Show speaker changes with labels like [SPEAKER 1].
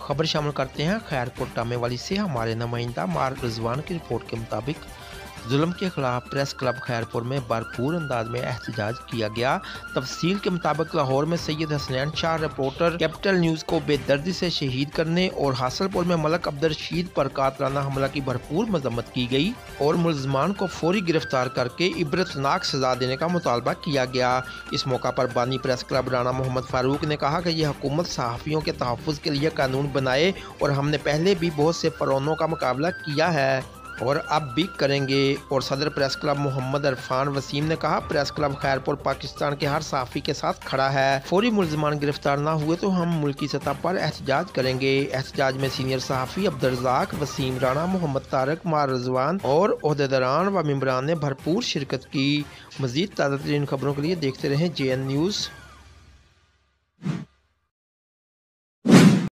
[SPEAKER 1] खबर शामिल करते हैं खैरपुर टामे वाली से। हमारे नुमाइंदा मार रिजवान की रिपोर्ट के मुताबिक जुल्म के खिलाफ प्रेस क्लब खैरपुर में भरपूर अंदाज में एहतजाज किया गया। तफसील के मुताबिक लाहौर में Syed Hasnain Shah reporter capital news को बेदर्दी से शहीद करने और हासलपुर में मलक अब्दुलरशीद पर कातलाना हमला की भरपूर मजम्मत की गई और मुलजमान को फौरी गिरफ्तार करके इबरतनाक सजा देने का मुतालबा किया गया। इस मौका पर बानी प्रेस क्लब राना मोहम्मद फारूक ने कहा कि यह हुकूमत सहाफ़ियों के तहफ़्फ़ुज़ के लिए कानून बनाए और हमने पहले भी बहुत से फ़िरौनों का मुकाबला किया है और अब भी करेंगे। और सदर प्रेस क्लब मोहम्मद इरफान वसीम ने कहा, प्रेस क्लब खैरपुर पाकिस्तान के हर सहाफ़ी के साथ खड़ा है। फौरी मुलजमान गिरफ्तार ना हुए तो हम मुल्की सतह पर एहतजाज करेंगे। एहतजाज में सीनियर सहाफ़ी अब्दुर्रज़ाक, वसीम राणा, मोहम्मद तारक, मार रिजवान और ओहदेदारान व मेंबरान ने भरपूर शिरकत की। मज़ीद ताज़ा तरीन खबरों के लिए देखते रहें JN न्यूज़।